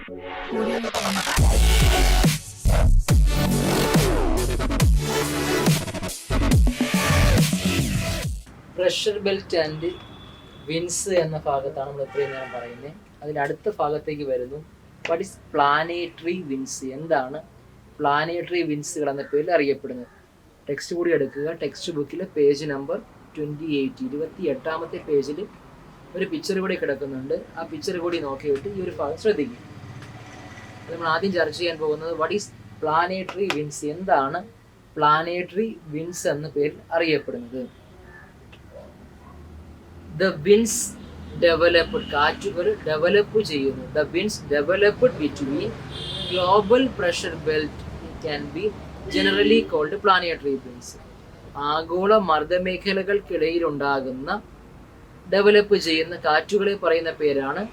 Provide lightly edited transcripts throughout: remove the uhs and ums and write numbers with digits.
Pressure belt and wins എന്ന ഭാഗത്താണ് നമ്മൾ ഇത്രയും നേരം പറയുന്നത്. അതിലടുത്ത ഭാഗത്തേക്ക് വരുന്നു. What is planetary winds? എന്താണ് പ്ലാനേറ്ററി വിൻസുകൾ എന്ന പേരിൽ അറിയപ്പെടുന്നത്? ടെക്സ്റ്റ് കൂടി എടുക്കുക. ടെക്സ്റ്റ് ബുക്കിൽ പേജ് നമ്പർ 28, 28ാമത്തെ പേജിൽ ഒരു പിക്ചർ കൂടി കിടക്കുന്നുണ്ട്. ആ പിക്ചർ കൂടി നോക്കിയിട്ട് ഈ ഒരു ഭാഗം ശ്രദ്ധിക്കും. നമ്മൾ ആദ്യം ചർച്ച ചെയ്യാൻ പോകുന്നത് വാട്ട് ഈസ് പ്ലാനേറ്ററി വിൻസ്? എന്താണ് പ്ലാനേറ്ററി വിൻസ് എന്ന പേരിൽ അറിയപ്പെടുന്നത്? The winds developed, കാറ്റുകൾ ഡെവലപ്പ് ചെയ്യുന്നു. The winds developed between global pressure belt can be generally called planetary winds. ആഗോള മർദ്ദമേഖലകൾക്കിടയിൽ ഉണ്ടാകുന്ന ഡെവലപ്പ് ചെയ്യുന്ന കാറ്റുകളെ പറയുന്ന പേരാണ്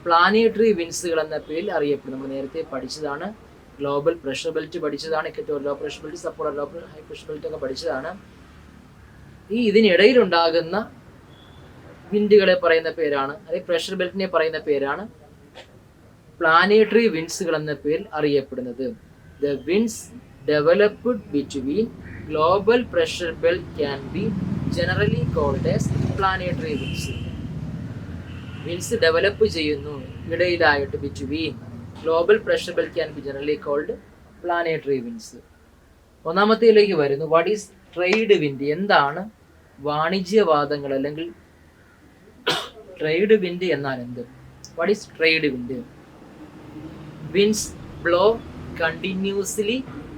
പ്ലാനേറ്ററി വിൻസുകൾ എന്ന പേരിൽ അറിയപ്പെടുന്നത്. നമ്മൾ നേരത്തെ പഠിച്ചതാണ്. ഗ്ലോബൽ പ്രഷർ ബെൽറ്റ് പഠിച്ചതാണ്. ഇക്വറ്റോറിയൽ ലോ പ്രഷർ ബെൽറ്റ്, സപ്പോർട്ടർ ലോ ഹൈ പ്രഷർ ബെൽറ്റ് ഒക്കെ പഠിച്ചതാണ്. ഇതിനിടയിലുണ്ടാകുന്ന വിൻഡുകളെ പറയുന്ന പേരാണ്, അല്ലെങ്കിൽ പ്രഷർ ബെൽറ്റിനെ പറയുന്ന പേരാണ് പ്ലാനേറ്ററി വിൻസുകൾ എന്ന പേരിൽ അറിയപ്പെടുന്നത്. The winds developed between global pressure belt can be generally called as planetary winds. Winds develop ചെയ്യുന്നു ഇടയിലായിട്ട്, between global pressure belt can be generally called planetary winds. ഒന്നാമത്തേലേക്ക് വരുന്നു. What is trade wind? എന്താണ് വാണിജ്യവാദങ്ങൾ അല്ലെങ്കിൽ ട്രേഡ് വിൻഡ് എന്നാൽ എന്ത്? What is trade wind? Winds blow continuously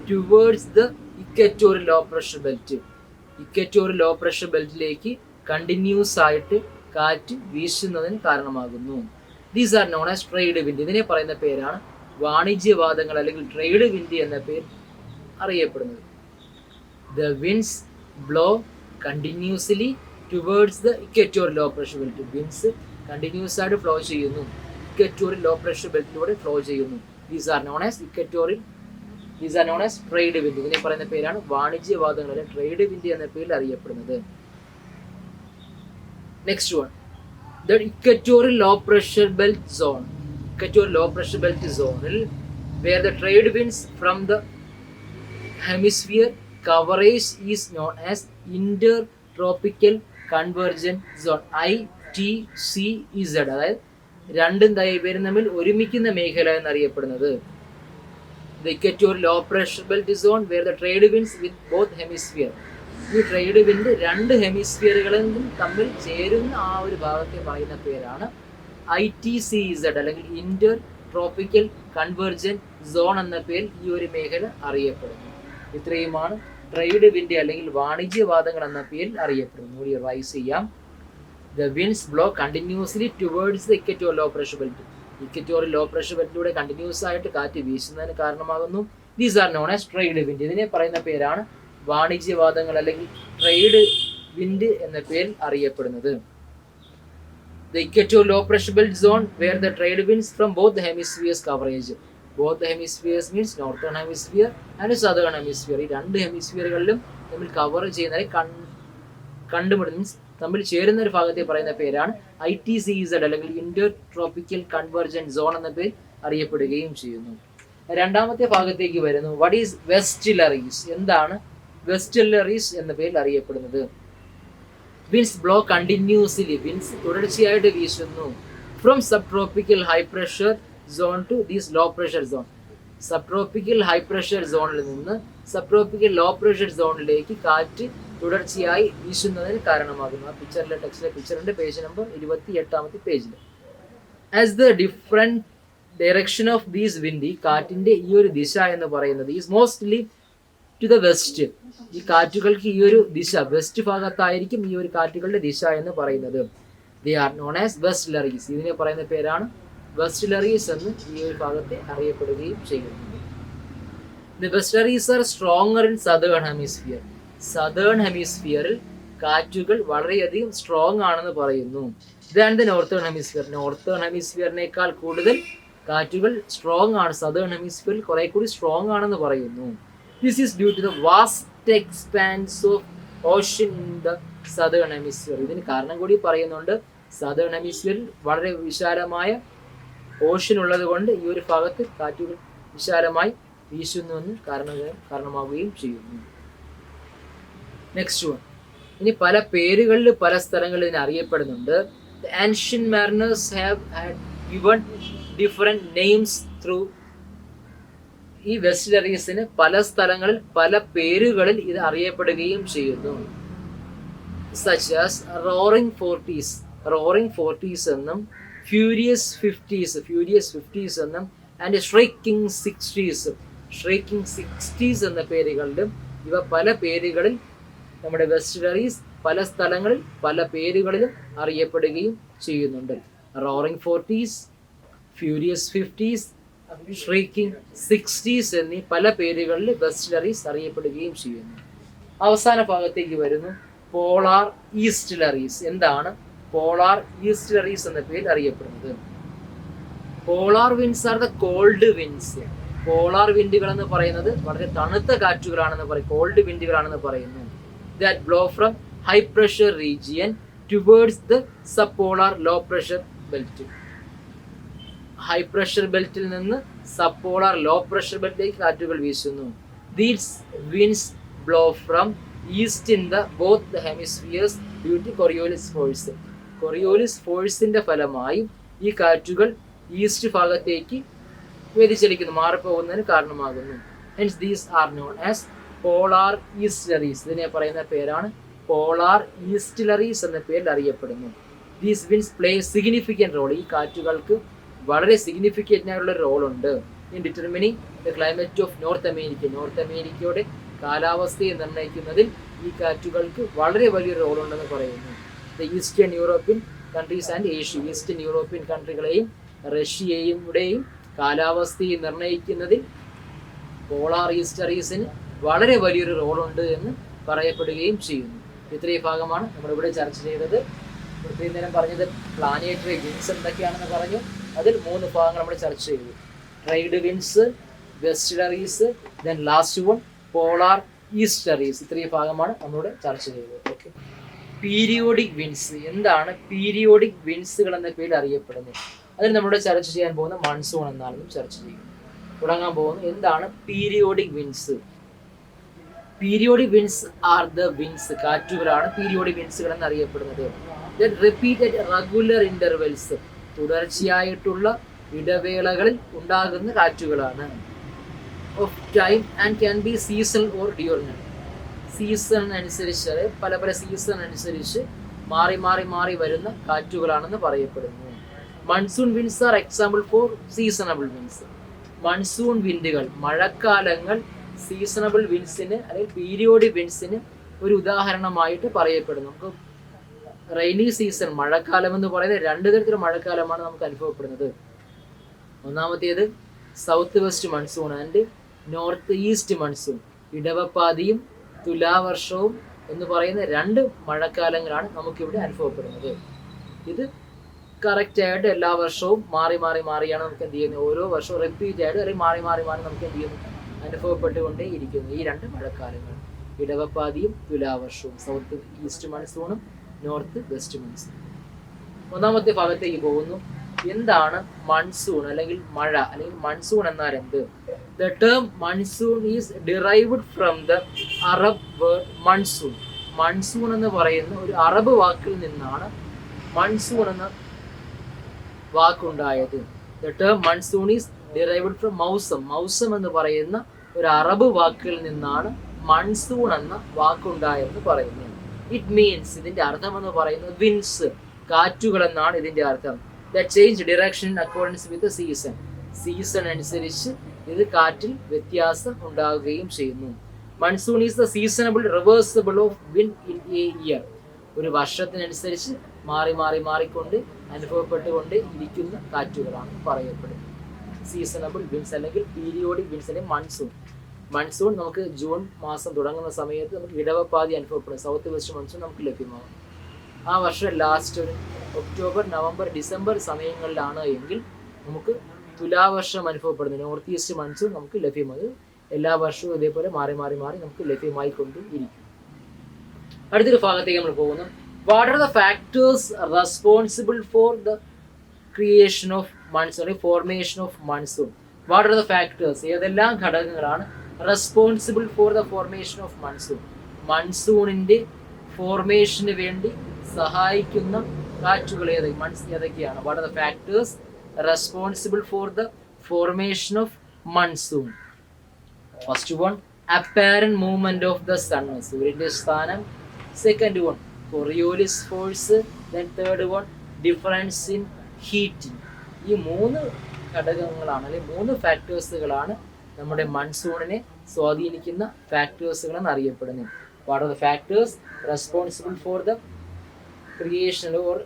towards the equatorial low pressure belt. Equatorial low pressure ബെൽറ്റിലേക്ക് continuous ആയിട്ട് കാറ്റ് വീശുന്നതിന് കാരണമാകുന്നു. These are known as trade wind. ഇതിനെ പറയുന്ന പേരാണ് വാണിജ്യവാദങ്ങൾ അല്ലെങ്കിൽ ട്രേഡ് വിൻഡ് എന്ന പേര് അറിയപ്പെടുന്നത്. The winds blow continuously towards the equatorial low pressure belt. Winds continuous ആയിട്ട് ഫ്ലോ ചെയ്യുന്നു, ഇക്വറ്റോറിയൽ ലോ പ്രഷർ ബെൽറ്റിലൂടെ ഫ്ലോ ചെയ്യുന്നു. These are known as trade wind. ഇതിനെ പറയുന്ന പേരാണ് വാണിജ്യവാദങ്ങൾ അല്ലെങ്കിൽ ട്രേഡ് വിൻഡ് എന്ന പേരിൽ അറിയപ്പെടുന്നത്. Next one, the equatorial low pressure belt zone. Equatorial low pressure belt സോണിൽ where the trade winds from the hemisphere coverage is known as intertropical convergent zone, ITCZ. അതായത് രണ്ടും പേരും തമ്മിൽ ഒരുമിക്കുന്ന മേഖല എന്നറിയപ്പെടുന്നത്. The equatorial low pressure belt zone where the trade winds with both hemisphere. ഈ trade wind രണ്ട് ഹെമിസ്ഫിയറുകളും തമ്മിൽ ചേരുന്ന ആ ഒരു ഭാഗത്തെ പറയുന്ന പേരാണ് ITCZ അല്ലെങ്കിൽ ഇന്റർ ട്രോപ്പിക്കൽ കൺവേർജന്റ് സോൺ എന്ന പേരിൽ ഈ ഒരു മേഖല അറിയപ്പെടുന്നു. ഇത്രയുമാണ് ട്രേഡ് വിൻഡ് അല്ലെങ്കിൽ വാണിജ്യവാദങ്ങൾ എന്ന പേരിൽ അറിയപ്പെടുന്നു. കൂടി റൈസ് ചെയ്യാം. The winds blow continuously towards the equatorial low pressure belt. Equatorial low pressure ബെൽറ്റിലൂടെ കണ്ടിന്യൂസ് ആയിട്ട് കാറ്റ് വീശുന്നതിന് കാരണമാകുന്നു. These are known as trade wind. ഇതിനെ പറയുന്ന പേരാണ് വാണിജ്യവാദങ്ങൾ അല്ലെങ്കിൽ ട്രേഡ് വിൻഡ് എന്ന പേരിൽ അറിയപ്പെടുന്നത്. The equatorial low pressure belt zone where the trade winds from both the hemispheres coverage. Both hemispheres means northern hemisphere and southern hemisphere. ഈ രണ്ട് ഹെമിസ്ഫിയറുകളിലും തമ്മിൽ കവർ ചെയ്യുന്ന കണ്ടുപിടുന്ന മീൻസ് തമ്മിൽ ചേരുന്ന ഒരു ഭാഗത്തെ പറയുന്ന പേരാണ് ITCZ അല്ലെങ്കിൽ ഇന്റർ ട്രോപ്പിക്കൽ കൺവേർജന്റ് സോൺ എന്ന പേര് അറിയപ്പെടുകയും ചെയ്യുന്നു. രണ്ടാമത്തെ ഭാഗത്തേക്ക് വരുന്നു. What is westerlies? എന്താണ് വെസ്റ്റ്ലറീസ് എന്ന പേരിൽ അറിയപ്പെടുന്നത്? Winds blow continuously. വിൻഡ്സ് തുടർച്ചയായിട്ട് വീശുന്നു from subtropical high pressure zone to these low pressure zone. Subtropical high pressure സോണിൽ നിന്ന് സബ് ട്രോപ്പിക്കൽ ലോ പ്രഷർ സോണിലേക്ക് കാറ്റ് തുടർച്ചയായി വീശുന്നതിന് കാരണമാകുന്നു. ആ പിക്ചറിലെ ടെക്സ്റ്റിലെ പിക്ചറിന്റെ പേജ് നമ്പർ 28ാമത്തെ പേജിൽ. As the different direction of these wind, ഈ കാറ്റിന്റെ ഈ ഒരു ദിശ എന്ന് പറയുന്നത് is mostly to the west. ഈ കാറ്റുകൾക്ക് ഈ ഒരു ദിശ വെസ്റ്റ് ഭാഗത്തായിരിക്കും ഈ ഒരു കാറ്റുകളുടെ ദിശ എന്ന് പറയുന്നത്. They are known as westerlies. ഇതിനെ പറയുന്ന പേരാണ് വെസ്റ്റ്ലറീസ് എന്ന് ഈ ഒരു ഭാഗത്തെ അറിയപ്പെടുകയും ചെയ്യുന്നു. The westerlies are stronger in southern hemisphere. Southern ഹെമിസ്ഫിയറിൽ കാറ്റുകൾ വളരെയധികം സ്ട്രോങ് ആണെന്ന് പറയുന്നു. ഇതാണ് ദ നോർത്തേൺ ഹെമിസ്ഫിയർ. നോർത്തേൺ ഹെമിസ്ഫിയറിനേക്കാൾ കൂടുതൽ കാറ്റുകൾ സ്ട്രോങ് ആണ്. സദേൺ ഹെമിസ്ഫിയറിൽ കുറെ കൂടി സ്ട്രോങ് ആണെന്ന് പറയുന്നു. This is due to the vast expanse of ocean in the southern hemisphere. ഇതിന് കാരണം കൂടി പറയുന്നുണ്ട്. സദേൺ ഹെമിസ്ഫിയറിൽ വളരെ വിശാലമായ ഓഷ്യൻ ഉള്ളത് കൊണ്ട് ഈ ഒരു ഭാഗത്ത് കാറ്റുകൾ വിശാലമായി വീശുന്നുവെന്ന് കാരണമാവുകയും ചെയ്യുന്നു. നെക്സ്റ്റ് വൺ, ഇനി പല പേരുകളിൽ പല സ്ഥലങ്ങളിൽ ഇതിനെ അറിയപ്പെടുന്നുണ്ട്. The ancient mariners have had given different names through ഈ വെസ്റ്റലറീസിന് പല സ്ഥലങ്ങളിൽ പല പേരുകളിൽ ഇത് അറിയപ്പെടുകയും ചെയ്യുന്നു. such as roaring 40s എന്നും furious 50s എന്നും ആൻഡ് shrieking 60s എന്ന പേരുകളിലും ഇവ പല പേരുകളിൽ നമ്മുടെ വെസ്റ്റലറീസ് പല സ്ഥലങ്ങളിൽ പല പേരുകളിലും അറിയപ്പെടുകയും ചെയ്യുന്നുണ്ട്. Roaring 40s, furious 50s, shrieking 60s എന്നീ പല പേരുകളിൽ വെസ്റ്റലറീസ് അറിയപ്പെടുകയും ചെയ്യുന്നു. അവസാന ഭാഗത്തേക്ക് വരുന്നു പോളാർ ഈസ്റ്റലറീസ്. എന്താണ് പോളാർ ഈസ്റ്റലറീസ് എന്ന പേരിൽ അറിയപ്പെടുന്നത്? Polar winds are the cold winds. Polar വിൻഡുകൾ എന്ന് പറയുന്നത് വളരെ തണുത്ത കാറ്റുകളാണെന്ന് പറയും, കോൾഡ് വിൻഡുകളാണെന്ന് പറയുന്നു. that blow from high pressure region towards the subpolar low pressure belt. High pressure ബെൽറ്റിൽ നിന്ന് സബ്പോളാർ ലോ പ്രഷർ ബെൽറ്റിലേക്ക് കാറ്റുകൾ വീശുന്നു. These winds blow from east in the both the hemispheres due to Coriolis force. Coriolis ഫോഴ്സിന്റെ ഫലമായി ഈ കാറ്റുകൾ east ഭാഗത്തേക്ക് വ്യതിചലിക്കുന്നു, മാറിപ്പോകുന്നതിന് കാരണമാകുന്നു. Hence these are known as polar easterlies. ഇതിനെ പറയുന്ന പേരാണ് പോളാർ ഈസ്റ്റലറീസ് എന്ന പേരിൽ അറിയപ്പെടുന്നു. These winds play significant role. ഈ കാറ്റുകൾക്ക് വളരെ സിഗ്നിഫിക്കൻ്റ് ആയിട്ടുള്ള റോളുണ്ട് in determining the climate of North America. North അമേരിക്കയുടെ കാലാവസ്ഥയെ നിർണ്ണയിക്കുന്നതിൽ ഈ കാറ്റുകൾക്ക് വളരെ വലിയ റോളുണ്ടെന്ന് പറയുന്നു. The eastern European countries and Asia. Eastern European കൺട്രികളെയും റഷ്യയുടെയും കാലാവസ്ഥയെ നിർണ്ണയിക്കുന്നതിൽ പോളാർ ഈസ്റ്റലറീസിന് വളരെ വലിയൊരു റോളുണ്ട് എന്ന് പറയപ്പെടുകയും ചെയ്യുന്നു. ഇത്രയും ഭാഗമാണ് നമ്മളിവിടെ ചർച്ച ചെയ്തത്. ഇത്രയും നേരം പറഞ്ഞത് പ്ലാനറ്ററി വിൻഡ്സ് എന്തൊക്കെയാണെന്ന് പറഞ്ഞു. അതിൽ 3 ഭാഗങ്ങൾ നമ്മൾ ചർച്ച ചെയ്തു. Trade winds, westerlies, then last one polar easterlies. ഇത്രയും ഭാഗമാണ് നമ്മളിവിടെ ചർച്ച ചെയ്തത്. Okay, periodic winds. എന്താണ് പീരിയോഡിക് വിൻഡ്സുകൾ എന്ന പേരിൽ അറിയപ്പെടുന്നത്? അതിൽ നമ്മളിവിടെ ചർച്ച ചെയ്യാൻ പോകുന്ന മൺസൂൺ എന്നാണെന്നും ചർച്ച ചെയ്യും. തുടങ്ങാൻ പോകുന്നു എന്താണ് periodic winds. Periodic winds are the winds. കാറ്റുകളാണ് പീരിയോഡിക് വിൻഡ്സുകൾ എന്നറിയപ്പെടുന്നത്. Repeated regular intervals. തുടർച്ചയായിട്ടുള്ള ഇടവേളകളിൽ ഉണ്ടാകുന്ന കാറ്റുകളാണ്. Of time and can be season or diurnal. Season അനുസരിച്ച് പല സീസൺ അനുസരിച്ച് മാറി മാറി മാറി വരുന്ന കാറ്റുകളാണെന്ന് പറയപ്പെടുന്നു. Monsoon winds are example for seasonable winds. Monsoon വിൻഡുകൾ, മഴക്കാലങ്ങൾ സീസണബിൾ വിൻഡ്സിന് അല്ലെങ്കിൽ പീരിയോഡിക് വിൻഡ്സിന് ഒരു ഉദാഹരണമായിട്ട് പറയപ്പെടുന്നു. നമുക്ക് റെയിനി സീസൺ, മഴക്കാലം എന്ന് പറയുന്നത് 2 തരത്തിലുള്ള മഴക്കാലമാണ് നമുക്ക് അനുഭവപ്പെടുന്നത്. ഒന്നാമത്തേത് south west monsoon and north east monsoon. ഇടവപ്പാതിയും തുലാവർഷവും എന്ന് പറയുന്ന 2 മഴക്കാലങ്ങളാണ് നമുക്കിവിടെ അനുഭവപ്പെടുന്നത്. ഇത് കറക്റ്റായിട്ട് എല്ലാ വർഷവും മാറി മാറി മാറിയാണ് നമുക്ക് എന്ത് ചെയ്യുന്നത്, ഓരോ വർഷവും റിപ്പീറ്റ് ആയിട്ട് അല്ലെങ്കിൽ മാറി മാറി മാറി നമുക്ക് എന്ത് ചെയ്യുന്നു, അനുഭവപ്പെട്ടുകൊണ്ടേ ഇരിക്കുന്നു ഈ 2 മഴക്കാലങ്ങൾ, ഇടവപ്പാതിയും തുലാവർഷവും, സൗത്ത് ഈസ്റ്റ് മൺസൂണും നോർത്ത് വെസ്റ്റ് മൺസൂൺ. ഒന്നാമത്തെ ഭാഗത്തേക്ക് പോകുന്നു. എന്താണ് മൺസൂൺ അല്ലെങ്കിൽ മഴ അല്ലെങ്കിൽ മൺസൂൺ എന്നാൽ എന്ത്? The term monsoon is derived from the Arab word monsoon. Monsoon എന്ന് പറയുന്ന ഒരു അറബ് വാക്കിൽ നിന്നാണ് മൺസൂൺ എന്ന വാക്കുണ്ടായത്. The term monsoon is derived from mausam. മൗസം എന്ന് പറയുന്ന ഒരു അറബ് വാക്കിൽ നിന്നാണ് മൺസൂൺ എന്ന വാക്കുണ്ടായെന്ന് പറയുന്നത്. ഇറ്റ് മീൻസ്, ഇതിന്റെ അർത്ഥം എന്ന് പറയുന്നത് വിൻഡ്സ്, കാറ്റുകൾ എന്നാണ് ഇതിന്റെ അർത്ഥം. That change direction accordance with season. Season അനുസരിച്ച് ഇത് കാറ്റിൽ വ്യത്യാസം ഉണ്ടാവുകയും ചെയ്യുന്നു. Monsoon is the seasonable reversible of wind in A year. ഒരു വർഷത്തിനനുസരിച്ച് മാറി മാറി മാറിക്കൊണ്ട് അനുഭവപ്പെട്ടുകൊണ്ട് ഇരിക്കുന്ന കാറ്റുകളാണ് പറയപ്പെടുന്നത് സീസണബിൾ വിൻഡ്സ് അല്ലെങ്കിൽ പീരിയോഡിക് വിൻഡ്സ് അല്ലെങ്കിൽ മൺസൂൺ. മൺസൂൺ നമുക്ക് ജൂൺ മാസം തുടങ്ങുന്ന സമയത്ത് നമുക്ക് ഇടവപ്പാതി അനുഭവപ്പെടും. സൗത്ത് വെസ്റ്റ് മൺസൂൺ നമുക്ക് ലഭ്യമാകും. ആ വർഷം ലാസ്റ്റ് ഒരു ഒക്ടോബർ, നവംബർ, ഡിസംബർ സമയങ്ങളിലാണ് എങ്കിൽ നമുക്ക് തുലാവർഷം അനുഭവപ്പെടുന്നത് നോർത്ത് ഈസ്റ്റ് മൺസൂൺ നമുക്ക് ലഭ്യമാകും. എല്ലാ വർഷവും ഇതേപോലെ മാറി മാറി മാറി നമുക്ക് ലഭ്യമായിക്കൊണ്ട് ഇരിക്കും. അടുത്തൊരു ഭാഗത്തേക്ക് നമ്മൾ പോകുന്നു. What are the factors responsible for the creation of monsoon, formation of monsoon. What are the factors? ഏതെല്ലാം ഘടകങ്ങളാണ് responsible for the formation of monsoon? മൺസൂണിന്റെ ഫോർമേഷന് വേണ്ടി സഹായിക്കുന്ന കാറ്റുകൾ ഏതൊക്കെയാണ്? What are the factors responsible for the formation of monsoon? First one, apparent movement of the sun, സൂര്യന്റെ സ്ഥാനം. Second one, Coriolis force. Then third one, difference in heating. ഈ 3 ഘടകങ്ങളാണ്, അല്ലെങ്കിൽ 3 ഫാക്ടേഴ്സുകളാണ് നമ്മുടെ മൺസൂണിനെ സ്വാധീനിക്കുന്ന ഫാക്ടേഴ്സുകളെന്ന് അറിയപ്പെടുന്നത്. What are the factors responsible for the creation or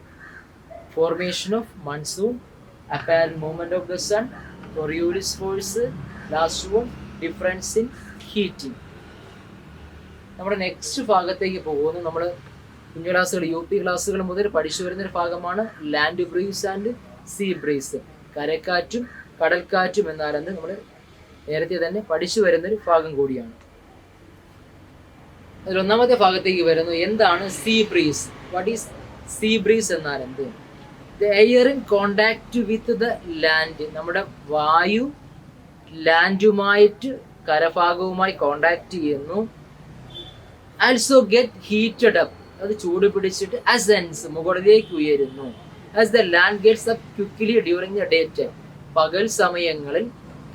formation of monsoon? Apparent movement of the sun, Coriolis force, last one difference in heating. നമ്മുടെ next ഭാഗത്തേക്ക് പോകുന്നു. നമ്മൾ കുഞ്ഞു ക്ലാസ്സുകൾ, UP ക്ലാസ്സുകൾ മുതൽ പഠിച്ചു വരുന്നൊരു ഭാഗമാണ് land breeze and sea breeze. കരക്കാറ്റും കടൽക്കാറ്റും എന്നാലെന്ന് നമ്മൾ നേരത്തെ തന്നെ പഠിച്ചു വരുന്നൊരു ഭാഗം കൂടിയാണ്. അതിൽ ഒന്നാമത്തെ ഭാഗത്തേക്ക് വരുന്നു, എന്താണ് see breeze? What is see breeze എന്നാൽ എന്ത്? The air in contact with the land, നമ്മുടെ വായു ലാൻഡുമായിട്ട് കരഭാഗവുമായി കോണ്ടാക്ട് ചെയ്യുന്നു. ആൽസോ ഗെറ്റ് ഹീറ്റഡ് അപ്പ്, അത് ചൂട് പിടിച്ചിട്ട് അസെൻസ് മുകളിലേക്ക് ഉയരുന്നു. As the land gets up quickly during the day time, പകൽ സമയങ്ങളിൽ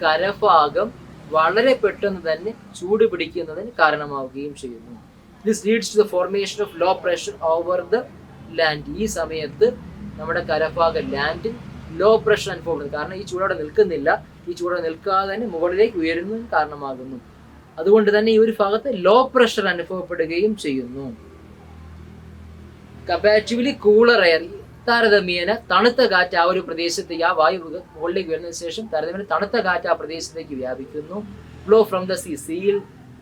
കരഭാഗം വളരെ പെട്ടെന്ന് തന്നെ ചൂട് പിടിക്കുന്നതിന് കാരണമാവുകയും ചെയ്യുന്നു. This leads to the formation of low pressure over the land. ഈ സമയത്ത് നമ്മുടെ കരഭാഗം ലാൻഡിൽ ലോ പ്രഷർ അനുഭവപ്പെടുന്നു. കാരണം ഈ ചൂടോടെ നിൽക്കുന്നില്ല, ഈ ചൂടോടെ നിൽക്കാതെ തന്നെ മുകളിലേക്ക് ഉയരുന്നതിന് കാരണമാകുന്നു. അതുകൊണ്ട് തന്നെ ഈ ഒരു ഭാഗത്ത് ലോ പ്രഷർ അനുഭവപ്പെടുകയും ചെയ്യുന്നു. കമ്പാരിറ്റീവ്ലി കൂളർ എയർ, താരതമ്യേന തണുത്ത കാറ്റ് ആ ഒരു പ്രദേശത്തേക്ക്, ആ വായു മുകളിലേക്ക് വരുന്നതിന് ശേഷം താരതമ്യേന തണുത്ത കാറ്റ് ആ പ്രദേശത്തേക്ക് വ്യാപിക്കുന്നു. ഫ്ലോ ഫ്രം ദ സീ, സീയിൽ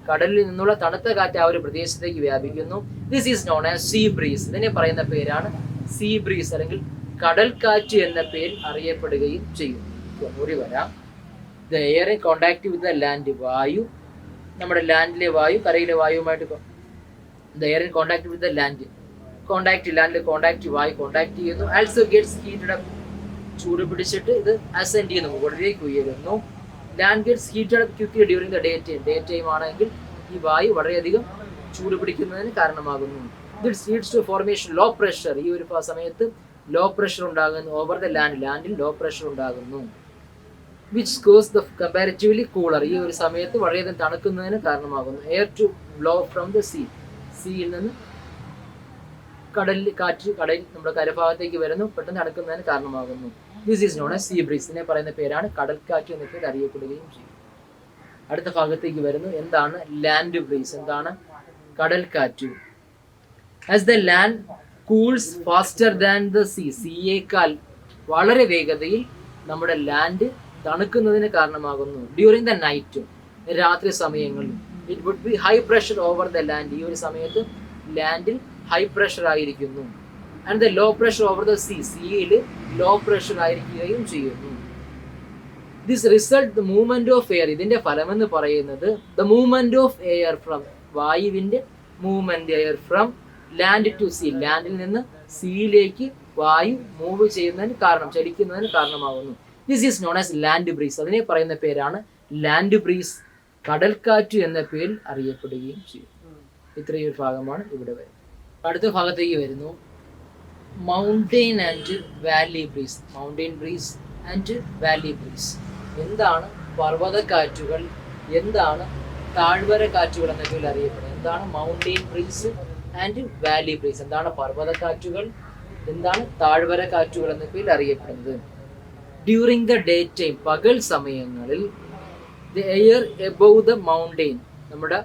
കടലിൽ നിന്നുള്ള തണുത്ത കാറ്റ് ആ ഒരു പ്രദേശത്തേക്ക് വ്യാപിക്കുന്നു. This is known as see breeze. ഇതിനെ പറയുന്ന പേരാണ് സീ ബ്രീസ്, അല്ലെങ്കിൽ കടൽ കാറ്റ് എന്ന പേരിൽ അറിയപ്പെടുകയും ചെയ്യും. ഒന്നുകൂടി വരാം. The air in contact with the land, വായു, നമ്മുടെ ലാൻഡിലെ വായു കരയിലെ വായുവുമായിട്ട്, the air in contact with the land, ലാൻഡിൽ കോണ്ടാക്ട്, വായു കോണ്ടാക്ട് ചെയ്യുന്നു. ആൽസോ ഗെറ്റ്സ് ഹീറ്റഡ് അപ്പ്, ചൂട് പിടിച്ചിട്ട് ഇത് അസെൻഡ് ചെയ്യുന്നു, മുകളിലേക്ക് ഉയരുന്നു. Land gets heated up quickly during the daytime, daytime ആണെങ്കിൽ ഈ വായു വളരെയധികം ചൂട് പിടിക്കുന്നതിന് കാരണമാകുന്നു. This leads to formation low pressure, ഈ ഒരു സമയത്ത് ലോ പ്രഷർ ഉണ്ടാകുന്നു. ഓവർ ദ ലാൻഡ്, ലാൻഡിൽ ലോ പ്രഷർ ഉണ്ടാകുന്നു. Which cause the comparatively cooler, ഈ ഒരു സമയത്ത് വളരെയധികം തണുക്കുന്നതിന് കാരണമാകുന്നു. Air to blow from the sea, സീയിൽ നിന്ന് കടലിൽ കാറ്റ്, കടലിൽ നമ്മുടെ കരഭാഗത്തേക്ക് വരുന്നു, പെട്ടെന്ന് തണുക്കുന്നതിന് കാരണമാകുന്നു. This is known as see breeze. ഇതിനെ പറയുന്ന പേരാണ് കടൽക്കാറ്റ് എന്ന പേര് അറിയപ്പെടുകയും ചെയ്യും. അടുത്ത ഭാഗത്തേക്ക് വരുന്നു, എന്താണ് ലാൻഡ് ബ്രീസ്? എന്താണ് കടൽക്കാറ്റ്? As the land cools faster than the sea, സീയേക്കാൾ വളരെ വേഗതയിൽ നമ്മുടെ ലാൻഡ് തണുക്കുന്നതിന് കാരണമാകുന്നു. ഡ്യൂറിങ് ദ നൈറ്റ്, രാത്രി സമയങ്ങളിൽ it would be high pressure over the land, ഈ ഒരു സമയത്ത് ലാൻഡിൽ ഹൈ പ്രഷർ ആയിരിക്കുന്നു. And the low pressure over the sea, സീയിൽ ലോ പ്രഷർ ആയിരിക്കുകയും ചെയ്യുന്നു. This result the movement of air, ഇതിന്റെ ഫലമെന്ന് പറയുന്നത് the movement of air from, വായുവിന്റെ movement, air from land to sea, ലാൻഡിൽ നിന്ന് സീയിലേക്ക് വായു മൂവ് ചെയ്യുന്നതിന് കാരണം, ചലിക്കുന്നതിന് കാരണമാകുന്നു. This is known as land breeze. അതിനെ പറയുന്ന പേരാണ് ലാൻഡ് ബ്രീസ്, കടൽക്കാറ്റ് എന്ന പേരിൽ അറിയപ്പെടുകയും ചെയ്യും. ഇത്രയും ഒരു ഭാഗമാണ് ഇവിടെ വരുന്നത്. അടുത്ത ഭാഗത്തേക്ക് വരുന്നു, mountain and valley breeze. Mountain breeze and valley breeze. എന്താണ് പർവ്വതക്കാറ്റുകൾ, എന്താണ് താഴ്വര കാറ്റുകൾ എന്ന പേരിൽ അറിയപ്പെടുന്നത്? എന്താണ് mountain breeze and valley breeze? എന്താണ് പർവ്വതക്കാറ്റുകൾ, എന്താണ് താഴ്വര കാറ്റുകൾ എന്ന പേരിൽ അറിയപ്പെടുന്നത്? ഡ്യൂറിങ് ദ ഡേ ടൈം, പകൽ സമയങ്ങളിൽ, the air above the mountain, നമ്മുടെ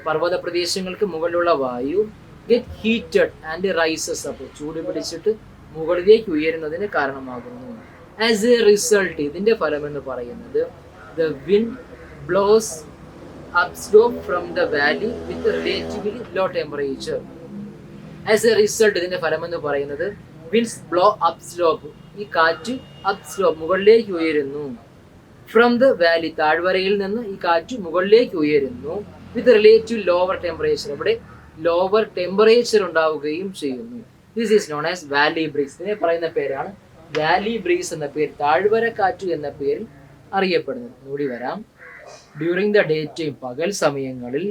പർവ്വത പ്രദേശങ്ങൾക്ക് മുകളിലുള്ള വായു get heated and rises up, ചൂട് പിടിച്ചിട്ട് മുകളിലേക്ക് ഉയരുന്നതിന് കാരണമാകുന്നു. ആസ് എ റിസൾട്ട്, ഇതിന്റെ ഫലം എന്ന് പറയുന്നത് the wind blows up slope from the valley with relatively low temperature. As a result, ഇതിന്റെ ഫലം എന്ന് പറയുന്നത് വിൻഡ്സ് ബ്ലോ അപ് സ്ലോപ്പ്, ഈ കാറ്റ് അപ് സ്ലോപ്പ് മുകളിലേക്ക് ഉയരുന്നു. ഫ്രം ദ വാലി, താഴ്വരയിൽ നിന്ന് ഈ കാറ്റ് മുകളിലേക്ക് ഉയരുന്നു. വിത്ത് റിലേറ്റീവ് ലോവർ ടെമ്പറേച്ചർ, ഇവിടെ ലോവർ ടെമ്പറേച്ചർ ഉണ്ടാവുകയും ചെയ്യുന്നു. This is known as Valley breeze. ഇതിനെ പറയുന്ന പേരാണ് വാലി ബ്രീസ് എന്ന പേര്, താഴ്വര കാറ്റ് എന്ന പേരിൽ അറിയപ്പെടുന്നത്. കൂടി വരാം. ഡ്യൂറിംഗ് ദ ഡേ ടൈം, പകൽ സമയങ്ങളിൽ,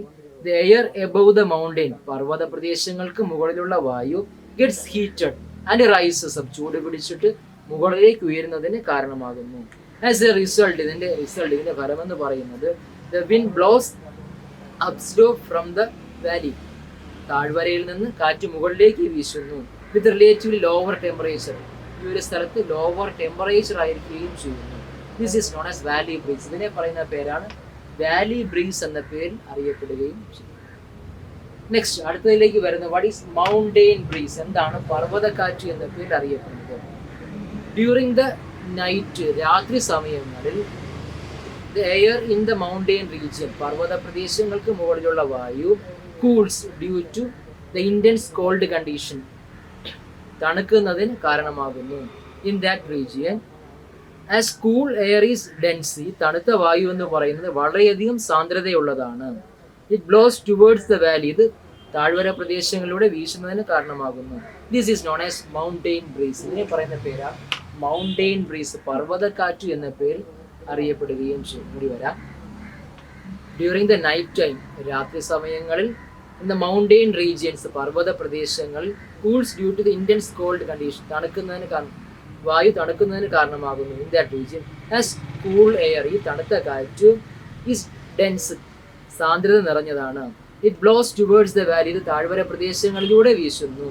the air above the mountain, പർവ്വത പ്രദേശങ്ങൾക്ക് മുകളിലുള്ള വായു, gets heated and rises up, ചൂട് പിടിച്ചിട്ട് മുകളിലേക്ക് ഉയരുന്നതിന് കാരണമാകുന്നു. ആസ് എ റിസൾട്ട്, ഇതിന്റെ ഫലമെന്ന് പറയുന്നത്, the wind blows upslope from the valley, താഴ്വരയിൽ നിന്ന് കാറ്റ് മുകളിലേക്ക് വീശുന്നു. വിത്ത് റിലേറ്റീവ്ലി ലോവർ ടെമ്പറേച്ചർ, ഈ ഒരു സ്ഥലത്ത് ലോവർ ടെമ്പറേച്ചർ ആയിരിക്കുകയും ചെയ്യുന്നു. This is known as Valley breeze, ഇതിനെ പറയുന്ന പേരാണ് വാലി ബ്രീസ് എന്ന പേരിൽ അറിയപ്പെടുകയും ചെയ്യും. നെക്സ്റ്റ് അടുത്തതിലേക്ക് വരുന്ന വാട്ട് ഈസ് മൗണ്ടെയിൻ ബ്രീസ്, എന്താണ് പർവ്വതക്കാറ്റ് എന്ന പേരിൽ അറിയപ്പെടുന്നത്. ഡ്യൂറിംഗ് ദ നൈറ്റ്, രാത്രി സമയങ്ങളിൽ, the air in the mountain region, പർവ്വത പ്രദേശങ്ങൾക്ക് മുകളിലുള്ള വായു, cools due to the intense cold condition, തണുക്കുന്നതിന് കാരണമാകുന്നു. In that region as cool air is dense, ഈ തണുത്ത വായു എന്ന് പറയുന്നത് വളരെയധികം സാന്ദ്രതയുള്ളതാണ്. It blows towards the valley, ഇത് താഴ്വര പ്രദേശങ്ങളിലൂടെ വീശുന്നതിന് കാരണമാകുന്നു. This is known as mountain breeze, ഇതിനെ പറയുന്ന പേരാണ് മൗണ്ടെയിൻ ബ്രീസ്, പർവ്വതക്കാറ്റ് എന്ന പേരിൽ അറിയപ്പെടുകയും ചെയ്യും. കൂടി വരാം. ഡ്യൂറിംഗ് ദ നൈറ്റ് ടൈം, രാത്രി സമയങ്ങളിൽ, ഇൻ ദ മൗണ്ടെയിൻ റീജിയൻസ്, പർവ്വത പ്രദേശങ്ങളിൽ, cools due to the intense cold condition, വായു തണുക്കുന്നതിന് കാരണമാകുന്നു. In that region as cool air, ഈ തണുത്ത കാറ്റ്, ഈസ് ഡെൻസ്, സാന്ദ്രത നിറഞ്ഞതാണ്. It blows towards the valley, ഇത് താഴ്വര പ്രദേശങ്ങളിലൂടെ വീശുന്നു.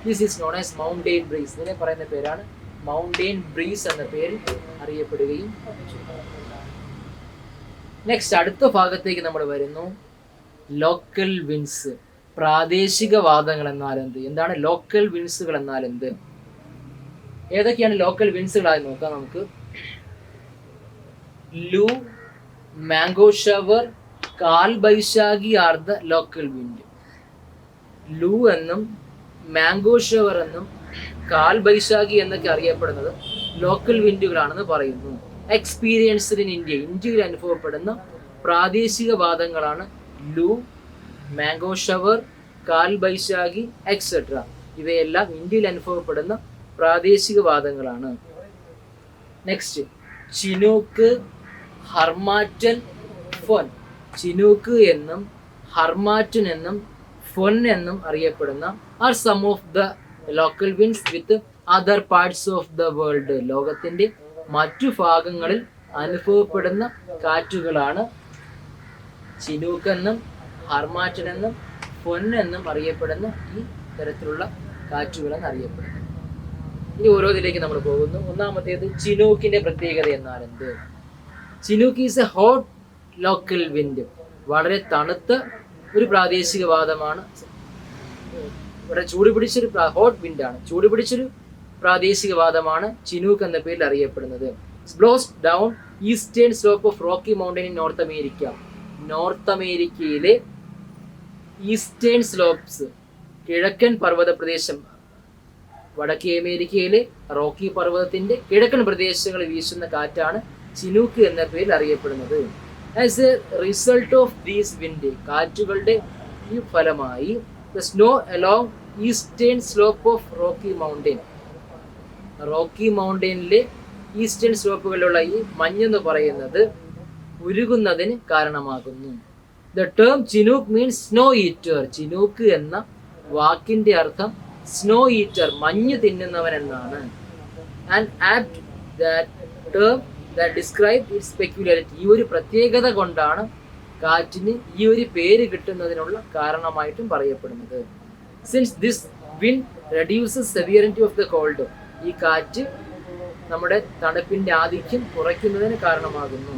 This is known as mountain breeze, ഇതിനെ പറയുന്ന പേരാണ് മൗണ്ടെയിൻ ബ്രീസ് എന്ന പേരിൽ അറിയപ്പെടുകയും ചെയ്യും. നെക്സ്റ്റ് അടുത്ത ഭാഗത്തേക്ക് നമ്മൾ വരുന്നു. ലോക്കൽ വിൻസ്, പ്രാദേശിക വാദങ്ങൾ എന്നാൽ എന്ത്, എന്താണ് ലോക്കൽ വിൻസുകൾ എന്നാൽ എന്ത്, ഏതൊക്കെയാണ് ലോക്കൽ വിൻസുകളായി നോക്കാം നമുക്ക്. ലൂ, mango shower, Kal Baishakhi are the local wind. Loo എന്നും മാംഗോ ഷവർ എന്നും കാൽ ബൈശാഖി എന്നൊക്കെ അറിയപ്പെടുന്നത് ലോക്കൽ വിൻഡുകളാണെന്ന് പറയുന്നു. എക്സ്പീരിയൻസ്ഡ് ഇൻ ഇന്ത്യ, ഇന്ത്യയിൽ അനുഭവപ്പെടുന്ന പ്രാദേശിക വാദങ്ങളാണ് ലൂ, mango shower, Kal Baisakhi etcetera. ഇവയെല്ലാം ഇന്ത്യയിൽ അനുഭവപ്പെടുന്ന പ്രാദേശിക വാദങ്ങളാണ്. Next chinook, harmattan, foehn. Chinook എന്നും ഹർമാറ്റൻ എന്നും ഫൊൻ എന്നും അറിയപ്പെടുന്ന are some of the local winds with other parts of the world, ലോകത്തിന്റെ മറ്റു ഭാഗങ്ങളിൽ അനുഭവപ്പെടുന്ന കാറ്റുകളാണ് ചിനൂക്ക് എന്നും ഹർമാറ്റൻ എന്നും ഫൊൻ എന്നും അറിയപ്പെടുന്ന ഈ തരത്തിലുള്ള കാറ്റുകളെന്ന് അറിയപ്പെടുന്നു. ഇനി ഓരോന്നിലേക്ക് നമ്മൾ പോകുന്നു. ഒന്നാമത്തേത് ചിനൂക്കിന്റെ പ്രത്യേകത എന്നാൽ എന്ത്. Chinook is A hot local wind, വളരെ തണുത്ത ഒരു പ്രാദേശിക വാദമാണ്. ഇവിടെ ചൂട് പിടിച്ചൊരു ഹോട്ട് വിൻഡാണ്, ചൂട് പിടിച്ചൊരു പ്രാദേശിക വാദമാണ് ചിനൂക്ക് എന്ന പേരിൽ അറിയപ്പെടുന്നത്. Blows down eastern slope of Rocky Mountain in North America. North അമേരിക്കയിലെ ഈസ്റ്റേൺ സ്ലോപ്സ്, കിഴക്കൻ പർവ്വത പ്രദേശം, വടക്കേ അമേരിക്കയിലെ റോക്കി പർവ്വതത്തിന്റെ കിഴക്കൻ പ്രദേശങ്ങളിൽ വീശുന്ന കാറ്റാണ് ചിനൂക്ക് എന്ന പേരിൽ അറിയപ്പെടുന്നത്. As a result of these wind, കാറ്റുകളുടെ ഈ ഫലമായി the snow along eastern slope of Rocky Mountain, Rocky മൗണ്ടനിലെ ഈസ്റ്റേൺ സ്ലോപ്പുകളിലുള്ള ഈ മഞ്ഞെന്ന് പറയുന്നത് ഉരുകുന്നതിന് കാരണമാകുന്നു. The term chinook means snow eater. Chinook എന്ന വാക്കിന്റെ അർത്ഥം സ്നോ ഈറ്റർ, മഞ്ഞ് തിന്നുന്നവൻ എന്നാണ്. And apt that term that describe its peculiarity, ഈ ഒരു പ്രത്യേകത കൊണ്ടാണ് കാറ്റിന് ഈ ഒരു പേര് കിട്ടുന്നതിനുള്ള കാരണമായിട്ടും പറയപ്പെടുന്നത്. Since this wind reduces severity of the cold, ഈ കാറ്റ് നമ്മുടെ തണുപ്പിന്റെ ആധിക്യം കുറയ്ക്കുന്നതിന് കാരണമാകുന്നു.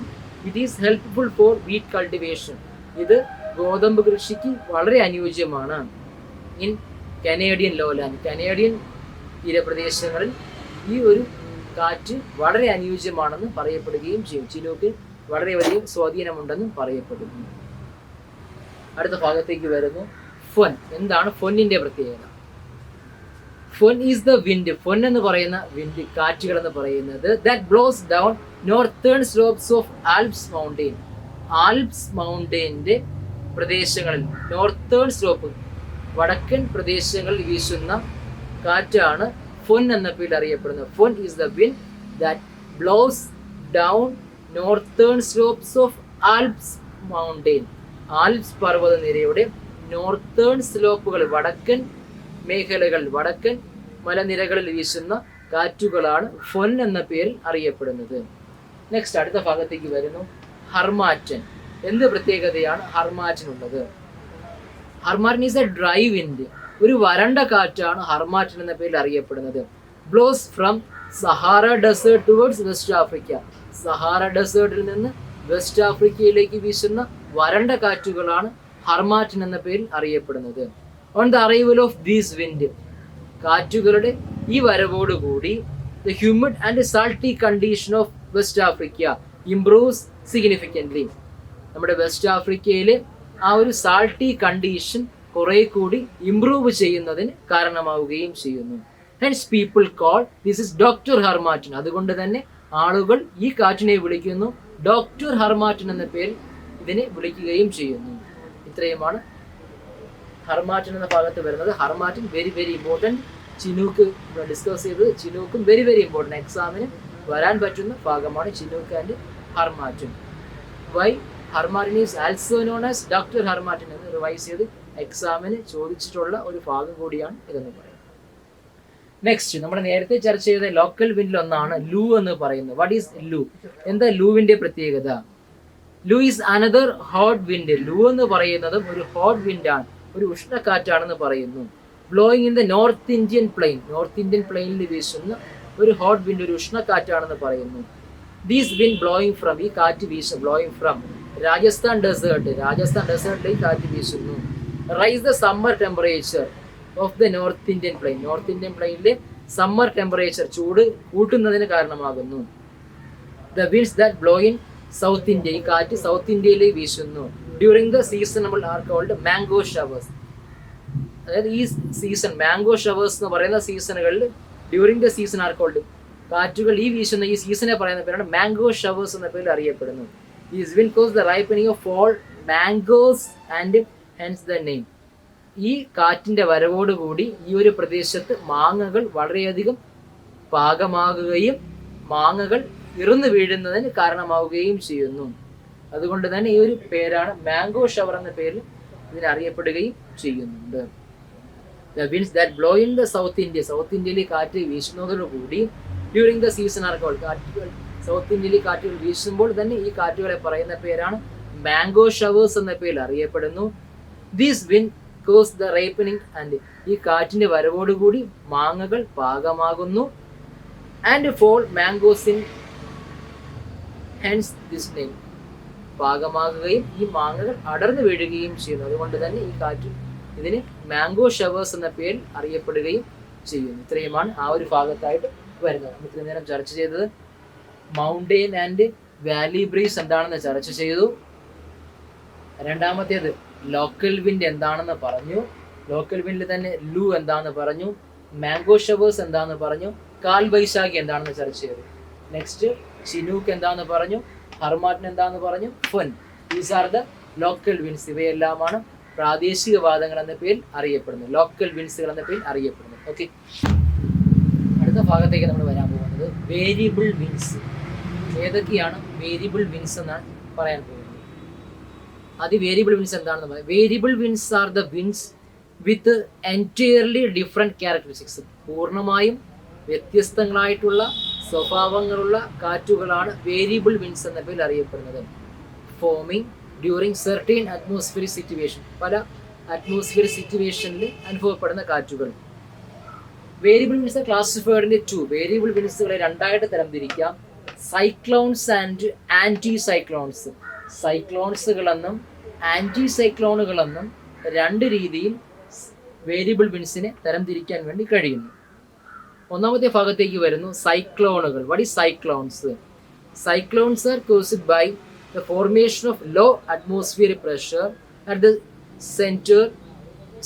It is helpful for wheat cultivation, ഇത് ഗോതമ്പ് കൃഷിക്ക് വളരെ അനുയോജ്യമാണ്. ഇൻ കനേഡിയൻ ലോലാൻഡ്, കനേഡിയൻ തീരപ്രദേശങ്ങളിൽ ഈ ഒരു കാറ്റ് വളരെ അനുയോജ്യമാണെന്ന് പറയപ്പെടുകയും ചെയ്യും. ചിനൂക്ക് വളരെ വലിയ സ്വാധീനമുണ്ടെന്നും പറയപ്പെടുന്നു. അടുത്ത ഭാഗത്തേക്ക് വരുന്നു. ഫൊൻ. എന്താണ് ഫൊന്നിന്റെ പ്രത്യേകത? Foehn is the wind. Foehn എന്ന് പറയുന്ന വിൻഡ്, കാറ്റുകൾ എന്ന് പറയുന്നത് that blows down northern slopes of Alps mountain. Alps മൗണ്ടെയിന്റെ പ്രദേശങ്ങളിൽ, നോർത്തേൺ സ്ലോപ്പ്, വടക്കൻ പ്രദേശങ്ങളിൽ വീശുന്ന കാറ്റാണ് ഫൊൻ എന്ന പേരിൽ അറിയപ്പെടുന്നത്. Foehn is the wind that blows down northern slopes of Alps mountain. Alps പർവ്വതനിരയുടെ നോർത്തേൺ സ്ലോപ്പുകൾ, വടക്കൻ മേഖലകൾ, വടക്കൻ മലനിരകളിൽ വീശുന്ന കാറ്റുകളാണ് ഫൊൻ എന്ന പേരിൽ അറിയപ്പെടുന്നത്. നെക്സ്റ്റ് അടുത്ത ഭാഗത്തേക്ക് വരുന്നു ഹർമാറ്റൻ. എന്ത് പ്രത്യേകതയാണ് ഹർമാറ്റനുള്ളത്? Harmattan is a dry wind. ഒരു വരണ്ട കാറ്റാണ് ഹർമാറ്റൻ എന്ന പേരിൽ അറിയപ്പെടുന്നത്. Blows from Sahara desert towards West Africa. Sahara ഡെസേർട്ടിൽ നിന്ന് വെസ്റ്റ് ആഫ്രിക്കയിലേക്ക് വീശുന്ന വരണ്ട കാറ്റുകളാണ് ഹർമാറ്റൻ എന്ന പേരിൽ അറിയപ്പെടുന്നത്. On the arrival of these wind, കാറ്റുകളുടെ ഈ വരവോടുകൂടി the humid and salty condition of West Africa improves significantly. നമ്മുടെ വെസ്റ്റ് ആഫ്രിക്കയിലെ ആ ഒരു സാൾട്ടി കണ്ടീഷൻ കുറെ കൂടി ഇംപ്രൂവ് ചെയ്യുന്നതിന് കാരണമാവുകയും ചെയ്യുന്നു. Hence people call this is doctor harmattan. അതുകൊണ്ട് തന്നെ ആളുകൾ ഈ കാറ്റിനെ വിളിക്കുന്നു ഡോക്ടർ ഹർമാറ്റൻ എന്ന പേരിൽ ഇതിനെ വിളിക്കുകയും ചെയ്യുന്നു. ഇത്രയുമാണ് ഹർമാറ്റൻ എന്ന ഭാഗത്ത് വരുന്നത്. Harmattan very very important. Chinook discuss ചെയ്തത് ചിനൂക്കും വെരി വെരി ഇമ്പോർട്ടൻറ്റ്. എക്സാമിന് വരാൻ പറ്റുന്ന ഭാഗമാണ് chinook and harmattan. Why harmattan is also known as doctor harmattan എന്ന് റിവൈസ് ചെയ്ത് എക്സാമിന് ചോദിച്ചിട്ടുള്ള ഒരു ഭാഗം കൂടിയാണ് ഇതെന്ന് പറയുന്നത്. നെക്സ്റ്റ് നമ്മൾ നേരത്തെ ചർച്ച ചെയ്ത ലോക്കൽ വിൻഡിൽ ഒന്നാണ് ലൂ എന്ന് പറയുന്നത്. What is loo? എന്താ ലൂവിന്റെ പ്രത്യേകത? Loo is another hot wind. Loo എന്ന് പറയുന്നതും ഒരു ഹോട്ട് വിൻഡാണ്, ഒരു ഉഷ്ണക്കാറ്റാണെന്ന് പറയുന്നു. Blowing in the north Indian plain. North Indian പ്ലെയിനിൽ വീശുന്ന ഒരു ഹോട്ട് വിൻഡ്, ഒരു ഉഷ്ണക്കാറ്റാണെന്ന് പറയുന്നു. ദീസ് വിൻഡ് ബ്ലോയിങ് ഫ്രം, ഈ കാറ്റ് വീശും blowing from Rajasthan desert. Rajasthan ഡെസേർട്ടിലേക്ക് കാറ്റ് വീശുന്നു. Rise the summer temperature of the north Indian plain. North Indian പ്ലെയിനിലെ സമ്മർ ടെമ്പറേച്ചർ, ചൂട് കൂട്ടുന്നതിന് കാരണമാകുന്നു. The winds that blow in South India, ഈ കാറ്റ് സൗത്ത് ഇന്ത്യയിലേക്ക് വീശുന്നു. During the seasonable are cold mango showers. അതായത് ഈ സീസൺ മാംഗോ ഷവേഴ്സ് എന്ന് പറയുന്ന സീസണുകളിൽ during the season are cold, കാറ്റുകൾ ഈ വീശുന്ന ഈ സീസണെ പറയുന്ന പേരാണ് മാംഗോ ഷവേഴ്സ് എന്ന പേരിൽ അറിയപ്പെടുന്നു. These wind cause the ripening of fall mangoes and hence the name. ഈ കാറ്റിന്റെ വരവോടുകൂടി ഈ ഒരു പ്രദേശത്ത് മാങ്ങകൾ വളരെയധികം പാകമാകുകയും മാങ്ങകൾ ഇറന്നു വീഴുന്നതിന് കാരണമാവുകയും ചെയ്യുന്നു. അതുകൊണ്ട് തന്നെ ഈ ഒരു പേരാണ് മാംഗോ ഷവർ എന്ന പേരിൽ ഇതിനറിയപ്പെടുകയും ചെയ്യുന്നുണ്ട്. The winds that blow in the South India, South ഇന്ത്യയിലെ കാറ്റ് വീശുന്നതോടുകൂടി during the season are cold, കാറ്റുകൾ സൗത്ത് ഇന്ത്യയിലെ കാറ്റുകൾ വീശുമ്പോൾ തന്നെ ഈ കാറ്റുകളെ പറയുന്ന പേരാണ് മാംഗോ ഷവേഴ്സ് എന്ന പേരിൽ അറിയപ്പെടുന്നു. These wind cause the ripening and, ഈ കാറ്റിന്റെ വരവോടുകൂടി മാങ്ങകൾ പാകമാകുന്നു. And fall mangoes in hence this name, പാകമാകുകയും ഈ മാങ്ങകൾ അടർന്നു വീഴുകയും ചെയ്യുന്നു. അതുകൊണ്ട് തന്നെ ഈ കാറ്റ് ഇതിന് മാംഗോ ഷവേഴ്സ് എന്ന പേരിൽ അറിയപ്പെടുകയും ചെയ്യുന്നു. ഇത്രയുമാണ് ആ ഒരു ഭാഗത്തായിട്ട് വരുന്നത്. നമുക്ക് ഇത്രയും നേരം ചർച്ച ചെയ്തത് മൗണ്ടെയിൻ ആൻഡ് വാലി ബ്രീസ് എന്താണെന്ന് ചർച്ച ചെയ്തു. രണ്ടാമത്തേത് ലോക്കൽ വിൻഡ് എന്താണെന്ന് പറഞ്ഞു. ലോക്കൽ വിൻഡിൽ തന്നെ ലൂ എന്താണെന്ന് പറഞ്ഞു. മാംഗോ ഷവേഴ്സ് എന്താണെന്ന് പറഞ്ഞു. കാൽ ബൈശാഖി എന്താണെന്ന് ചർച്ച ചെയ്തു. നെക്സ്റ്റ് ചിനൂക്ക് എന്താണെന്ന് പറഞ്ഞു. ഹർമാറ്റൻ എന്താണെന്ന് പറഞ്ഞു. Foehn. These are the local winds. ഇവയെല്ലാമാണ് പ്രാദേശിക വാദങ്ങൾ എന്ന പേരിൽ അറിയപ്പെടുന്നത്, ലോക്കൽ വിൻഡ്സുകൾ എന്ന പേരിൽ അറിയപ്പെടുന്നത്. ഓക്കെ, അടുത്ത ഭാഗത്തേക്ക് നമ്മൾ വരാൻ പോകുന്നത് വേരിയബിൾ വിൻഡ്സ്. ഏതൊക്കെയാണ് വേരിയബിൾ വിൻഡ്സ് എന്നാണ് പറയാൻ പോകുന്നത്. ആദ്യം വേരിയബിൾ വിൻഡ്സ് എന്താണെന്ന് പറയാം. Variable winds are the winds with entirely different characteristics. പൂർണ്ണമായും വ്യത്യസ്തങ്ങളായിട്ടുള്ള സ്വഭാവങ്ങളുള്ള കാറ്റുകളാണ് വേരിയബിൾ വിൻഡ്സ് എന്ന പേരിൽ അറിയപ്പെടുന്നത്. Forming during certain atmospheric situation, പല അറ്റ്മോസ്ഫിയറിക് സിറ്റുവേഷനിൽ അനുഭവപ്പെടുന്ന കാറ്റുകൾ. Variable winds classified in two. Variable വിൻഡ്സുകളെ രണ്ടായിട്ട് തരംതിരിക്കാം. Cyclones and anticyclones. സൈക്ലോൺസുകളെന്നും ആൻറ്റി സൈക്ലോണുകളെന്നും രണ്ട് രീതിയിൽ വേരിയബിൾ വിൻഡ്സിനെ തരംതിരിക്കാൻ വേണ്ടി കഴിയുന്നു. ഒന്നാമത്തെ ഭാഗത്തേക്ക് വരുന്നു സൈക്ലോണുകൾ. What is cyclones? Cyclones are caused by the formation of low atmospheric pressure at the center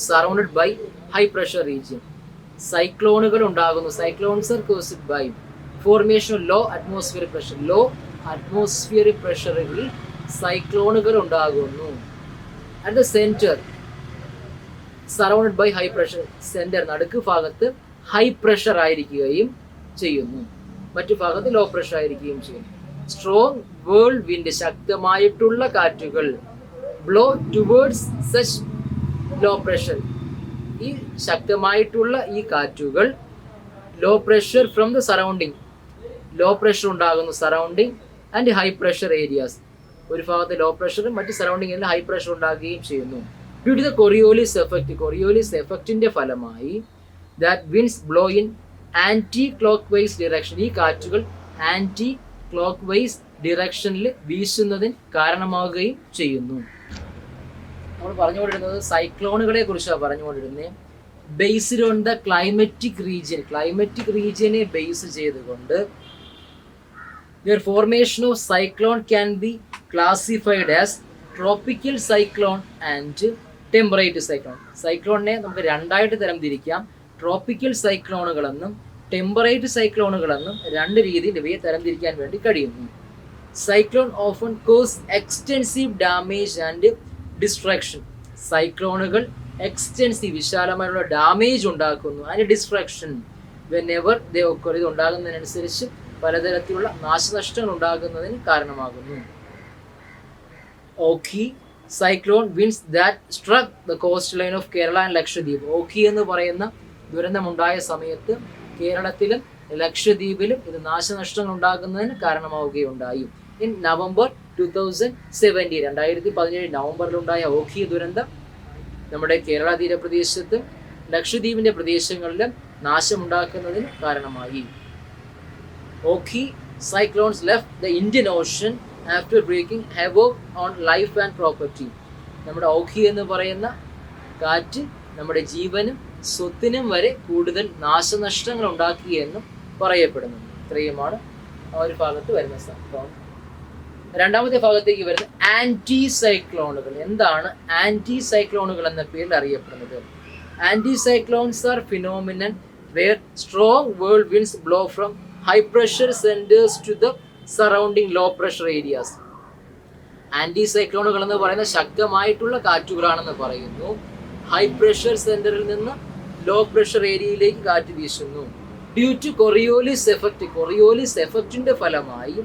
surrounded by high pressure region. സൈക്ലോണുകൾ ഉണ്ടാകുന്നു. Cyclones are caused by formation of low atmospheric pressure. Low atmospheric പ്രഷറുകളിൽ സൈക്ലോണുകൾ ഉണ്ടാകുന്നു. At the centre surrounded by high pressure. Centre നടുക്ക് ഭാഗത്ത് high pressure ആയിരിക്കുകയും ചെയ്യുന്നു, മറ്റു ഭാഗത്ത് ലോ പ്രഷർ ആയിരിക്കുകയും ചെയ്യുന്നു. സ്ട്രോങ് വേൾ വിൻഡ്, ശക്തമായിട്ടുള്ള കാറ്റുകൾ, blow towards such low pressure, ഈ ശക്തമായിട്ടുള്ള ഈ കാറ്റുകൾ low pressure from the surrounding, low pressure ഉണ്ടാകുന്നു surrounding and high pressure areas, ഒരു ഭാഗത്ത് ലോ പ്രഷറും മറ്റ് സറൗണ്ടിങ്ങിൽ ഹൈ പ്രഷർ ഉണ്ടാകുകയും ചെയ്യുന്നു. Due to the Coriolis effect, Coriolis എഫക്റ്റിന്റെ ഫലമായി that winds blow in anticlockwise direction, ഈ കാറ്റുകൾ ആന്റി ക്ലോക്ക് വൈസ് ഡിറക്ഷനിൽ വീശുന്നതിന് കാരണമാവുകയും ചെയ്യുന്നു. നമ്മൾ പറഞ്ഞുകൊണ്ടിരുന്നത് സൈക്ലോണുകളെ കുറിച്ചാണ് പറഞ്ഞുകൊണ്ടിരുന്നത്. Based on the climatic region, climatic റീജിയനെ ബേസ് ചെയ്തുകൊണ്ട് their formation of cyclone can be classified as tropical cyclone and temperate cyclone. സൈക്ലോണിനെ നമുക്ക് രണ്ടായിട്ട് തരംതിരിക്കാം. ട്രോപ്പിക്കൽ സൈക്ലോണുകളെന്നും ടെമ്പറേറ്റ് സൈക്ലോണുകളെന്നും രണ്ട് രീതിയിൽ ഇവയെ തരംതിരിക്കാൻ വേണ്ടി കഴിയുന്നു. Cyclone often cause extensive damage and destruction, സൈക്ലോണുകൾ എക്സ്റ്റെൻസീവ് വിശാലമായുള്ള ഡാമേജ് ഉണ്ടാക്കുന്നു, and destruction whenever they occur, ഇത് ഉണ്ടാകുന്നതിനനുസരിച്ച് പലതരത്തിലുള്ള നാശനഷ്ടങ്ങൾ ഉണ്ടാകുന്നതിന് കാരണമാകുന്നു. Ockhi cyclone winds that struck the coastline of Kerala and Lakshadweep, Ockhi എന്ന് പറയുന്ന ദുരന്തമുണ്ടായ സമയത്ത് കേരളത്തിലും ലക്ഷദ്വീപിലും ഇത് നാശനഷ്ടങ്ങൾ ഉണ്ടാകുന്നതിന് കാരണമാവുകയുണ്ടായി. ഇൻ നവംബർ 2017, 2017 നവംബറിലുണ്ടായ ഓഖി ദുരന്തം നമ്മുടെ കേരള തീരപ്രദേശത്തും ലക്ഷദ്വീപിന്റെ പ്രദേശങ്ങളിലും നാശമുണ്ടാക്കുന്നതിന് കാരണമായി. Oki cyclones left the Indian Ocean after breaking havoc on life and property. നമ്മുടെ ഓഖി എന്ന് പറയുന്ന കാറ്റ് നമ്മുടെ ജീവനും സ്വത്തിനും വരെ കൂടുതൽ നാശനഷ്ടങ്ങൾ ഉണ്ടാക്കുകയെന്നും പറയപ്പെടുന്നു. ഇത്രയുമാണ് ആ ഒരു ഭാഗത്ത് വരുന്ന സൈക്ലോൺ. രണ്ടാമത്തെ ഭാഗത്തേക്ക് വരുന്ന ആന്റി സൈക്ലോണുകൾ. എന്താണ് ആന്റി സൈക്ലോണുകൾ എന്ന പേരിൽ അറിയപ്പെടുന്നത്? Anticyclones are phenomenon where strong whirl winds blow from high pressure centers to the surrounding low pressure areas. Anti സൈക്ലോണുകൾ എന്ന് പറയുന്ന ശക്തമായിട്ടുള്ള കാറ്റുകളാണെന്ന് പറയുന്നു. ഹൈ പ്രഷർ സെന്ററിൽ നിന്ന് ലോ പ്രഷർ ഏരിയയിലേക്ക് കാറ്റ് വീശുന്നു. Due to Coriolis effect, Coriolis എഫക്റ്റിന്റെ ഫലമായി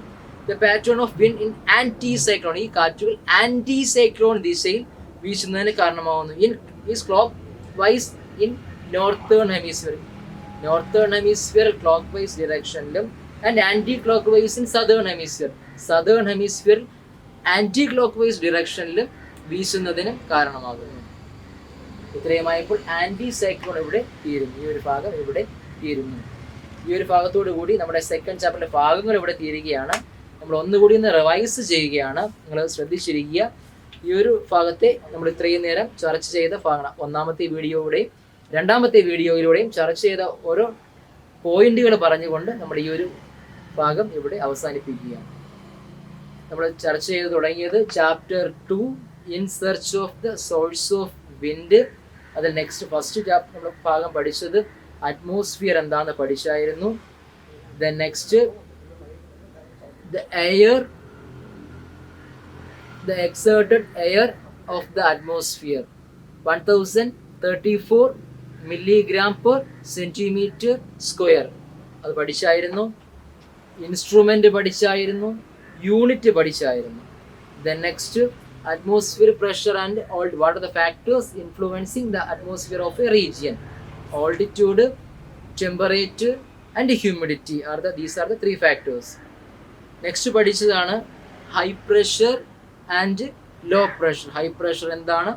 the pattern of wind in anticyclone, ഈ കാറ്റുകൾ ആന്റി സൈക്ലോൺ ദിശയിൽ വീശുന്നതിന് കാരണമാകുന്നു. In is clock vice in northern hemisphere, northern hemisphere clock vice ഡിറക്ഷനിലും and anti clock vice in southern hemisphere, southern hemisphere anti clock vice ഡിറക്ഷനിലും വീശുന്നതിന് കാരണമാകുന്നു. ഇത്രയുമായപ്പോൾ ആന്റി സൈക്ലോൺ ഇവിടെ തീരുന്നു, ഈ ഒരു ഭാഗം ഇവിടെ തീരുന്നു. ഈ ഒരു ഭാഗത്തോടു കൂടി നമ്മുടെ സെക്കൻഡ് ചാപ്റ്ററിന്റെ ഭാഗങ്ങൾ ഇവിടെ തീരുകയാണ്. നമ്മൾ ഒന്നുകൂടി ഒന്ന് റിവൈസ് ചെയ്യുകയാണ്, നിങ്ങൾ ശ്രദ്ധിച്ചിരിക്കുക. ഈ ഒരു ഭാഗത്തെ നമ്മൾ ഇത്രയും നേരം ചർച്ച ചെയ്ത ഭാഗങ്ങൾ ഒന്നാമത്തെ വീഡിയോയുടെയും രണ്ടാമത്തെ വീഡിയോയിലൂടെയും ചർച്ച ചെയ്ത ഓരോ പോയിന്റുകൾ പറഞ്ഞുകൊണ്ട് നമ്മൾ ഈ ഒരു ഭാഗം ഇവിടെ അവസാനിപ്പിക്കുകയാണ്. നമ്മൾ ചർച്ച ചെയ്ത് തുടങ്ങിയത് chapter 2 in search of the source of wind. അതിൽ ഫസ്റ്റ് ചാപ്റ്റർ നമ്മൾ ഭാഗം പഠിച്ചത് അറ്റ്മോസ്ഫിയർ എന്താണെന്ന് പഠിച്ചായിരുന്നു. Then next the air, the exerted air of the atmosphere 1034 milligram per centimetre square, അത് പഠിച്ചായിരുന്നു. ഇൻസ്ട്രുമെന്റ് പഠിച്ചായിരുന്നു, യൂണിറ്റ് പഠിച്ചായിരുന്നു. Then next atmosphere pressure and what are the factors influencing the atmosphere of a region? Altitude, temperature and humidity these are the three factors. Next പഠിച്ചതാണ് high pressure and low pressure. High pressure എന്താണ്,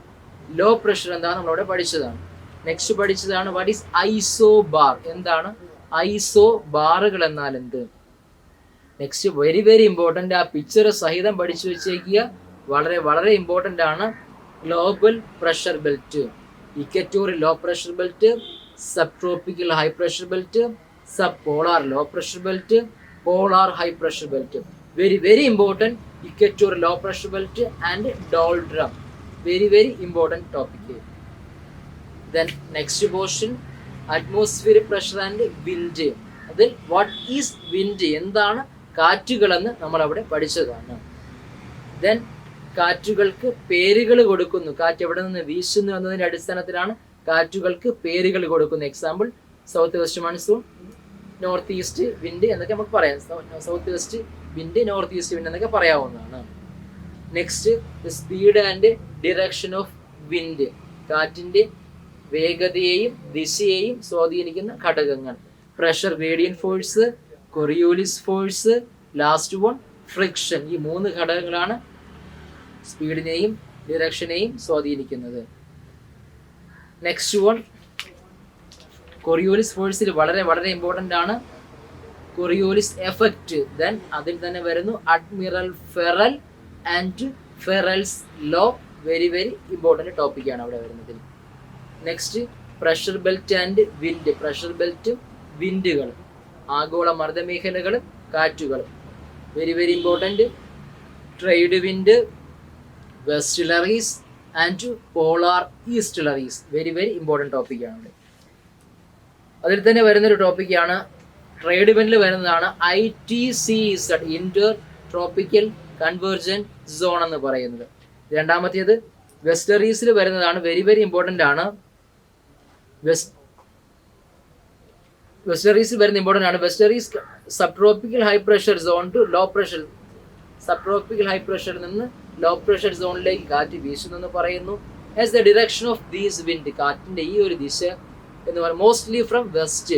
low pressure എന്താണ് നമ്മളവിടെ പഠിച്ചതാണ്. Next പഠിച്ചതാണ് what is isobar, എന്താണ് ഐസോബാറുകൾ എന്നാൽ എന്ത്. നെക്സ്റ്റ് വെരി വെരി ഇമ്പോർട്ടൻ്റ്, ആ പിക്ചർ സഹിതം പഠിച്ചു വെച്ചേക്കുക, വളരെ വളരെ ഇമ്പോർട്ടൻ്റ് ആണ്. Global pressure belt, equatorial low pressure belt, subtropical high pressure belt, subpolar low pressure belt, polar high pressure belt. Very very important, equatorial low pressure belt and doldrum, very very important topic. Then next portion atmosphere pressure and wind. അതിൽ what is wind, എന്താണ് കാറ്റുകളെന്ന് നമ്മൾ അവിടെ പഠിച്ചതാണ്. Then കാറ്റുകൾക്ക് പേരുകൾ കൊടുക്കുന്നു, കാറ്റ് എവിടെ നിന്ന് വീശുന്നു എന്നതിൻ്റെ അടിസ്ഥാനത്തിലാണ് കാറ്റുകൾക്ക് പേരുകൾ കൊടുക്കുന്നത്. Example south west monsoon, north east wind എന്നൊക്കെ നമുക്ക് പറയാം. South west wind, north east wind എന്നൊക്കെ പറയാവുന്നതാണ്. Next, speed and direction of wind, കാറ്റിൻ്റെ വേഗതയെയും ദിശയെയും സ്വാധീനിക്കുന്ന ഘടകങ്ങൾ. Pressure gradient force, Coriolis force, last one friction. ഈ 3 ഘടകങ്ങളാണ് സ്പീഡിനെയും ഡിറക്ഷനെയും സ്വാധീനിക്കുന്നത്. നെക്സ്റ്റ് വൺ കൊറിയോലിസ് ഫോഴ്സിൽ വളരെ വളരെ ഇമ്പോർട്ടൻ്റ് ആണ് കൊറിയോലിസ് എഫക്റ്റ്. ദെൻ അതിൽ തന്നെ വരുന്നു admiral Ferrel and Ferrel's law. Very very important ടോപ്പിക്കാണ് അവിടെ വരുന്നത്. Next, pressure belt and wind. Pressure ബെൽറ്റും വിൻഡുകളും, ആഗോള മർദ്ദമേഖലകളും കാറ്റുകളും. Very very important. Trade wind, westerlies and polar easterlies. Very very important ടോപ്പിക്കാണ് അവിടെ. അതിൽ തന്നെ വരുന്നൊരു ടോപ്പിക്കാണ് ട്രേഡ് വിൻഡിൽ വരുന്നതാണ് ITCZ, Inter tropical convergent zone എന്ന് പറയുന്നത്. രണ്ടാമത്തേത് വെസ്റ്ററീസിൽ വരുന്നതാണ്, വെരി വെരി ഇമ്പോർട്ടൻ്റ് ആണ്. വെസ്റ്ററീസിൽ വരുന്ന ഇമ്പോർട്ടൻ്റ് ആണ്. Westerlies subtropical high pressure zone to low pressure. Subtropical high പ്രഷറിൽ നിന്ന് ലോ പ്രഷർ സോണിലേക്ക് കാറ്റ് വീശുന്നെന്ന് പറയുന്നു. As the direction of these wind, കാറ്റിൻ്റെ ഈ ഒരു ദിശ എന്ന് പറയുന്നത് മോസ്റ്റ്ലി ഫ്രം വെസ്റ്റ്,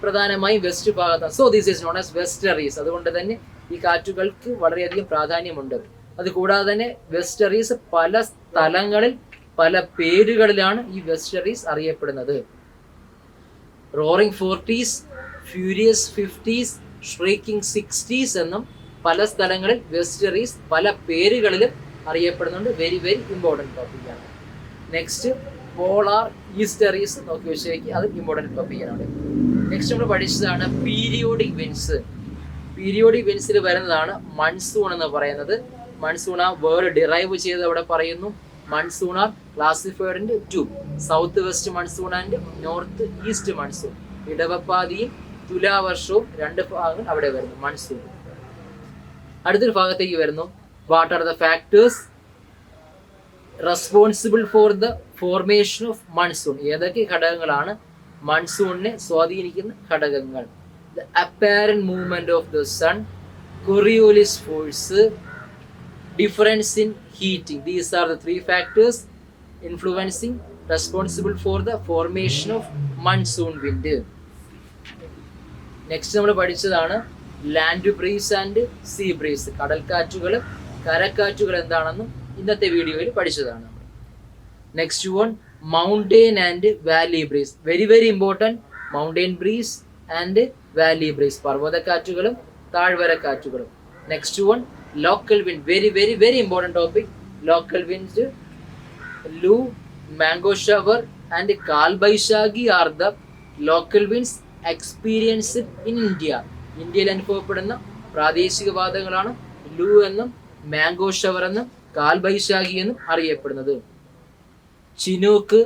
പ്രധാനമായും വെസ്റ്റ് ഭാഗത്താണ്. So this is known as westerlies. അതുകൊണ്ട് തന്നെ ഈ കാറ്റുകൾക്ക് വളരെയധികം പ്രാധാന്യമുണ്ട്. അതുകൂടാതെ തന്നെ വെസ്റ്ററീസ് പല സ്ഥലങ്ങളിൽ പല പേരുകളിലാണ് ഈ വെസ്റ്ററീസ് അറിയപ്പെടുന്നത്. Roaring 40s, furious 50s, shrieking 60s എന്നും പല സ്ഥലങ്ങളിൽ വെസ്റ്ററീസ് പല പേരുകളിലും അറിയപ്പെടുന്നുണ്ട്. വെരി വെരി ഇമ്പോർട്ടൻറ്റ് ടോപ്പിക്കാണ്. നെക്സ്റ്റ്, പോളാർ ഈസ്റ്ററീസ് നോക്കി വെച്ചേക്ക്, അത് ഇമ്പോർട്ടൻറ്റ് ടോപ്പിക്കാണ്. നെക്സ്റ്റ് നമ്മൾ പഠിച്ചതാണ് പീരിയോഡിക് വിൻഡ്സ്. പീരിയോഡിക് വിൻഡ്സിൽ വരുന്നതാണ് മൺസൂൺ എന്ന് പറയുന്നത്. മൺസൂൺ ആ വേർഡ് ഡിറൈവ് ചെയ്ത് അവിടെ പറയുന്നു. Monsoon are classified in 2, south west monsoon and north east monsoon. ഇടവപ്പാതിയും തുലാവർഷവും 2 ഭാഗങ്ങൾ അവിടെ വരുന്നു മൺസൂൺ. അടുത്തൊരു ഭാഗത്തേക്ക് വരുന്നു, what are the factors responsible for the formation of monsoon. ഏതൊക്കെ ഘടകങ്ങളാണ് മൺസൂണിനെ സ്വാധീനിക്കുന്ന ഘടകങ്ങൾ? The apparent movement of the sun, Coriolis force, difference in heating. These are the 3 factors influencing responsible for the formation of monsoon wind. Next നമ്മൾ പഠിച്ചതാണ് land breeze and sea breeze. കടൽക്കാറ്റുകളും കരക്കാറ്റുകൾ എന്താണെന്നും ഇന്നത്തെ വീഡിയോയിൽ പഠിച്ചതാണ്. Next one mountain and valley breeze. Very very important. Mountain breeze and valley breeze, പർവ്വതക്കാറ്റുകളും താഴ്വരക്കാറ്റുകളും. Next one local wind, very very very important topic. Local winds, Loo, mango shower and Kal Baishagi are the local winds experienced in India. ഇന്ത്യയിൽ അനുഭവപ്പെടുന്ന പ്രാദേശിക വാദങ്ങളാണ് ലൂ എന്നും mango shower എന്നും കാൽ ബൈശാഖി എന്നും അറിയപ്പെടുന്നത്. Chinook,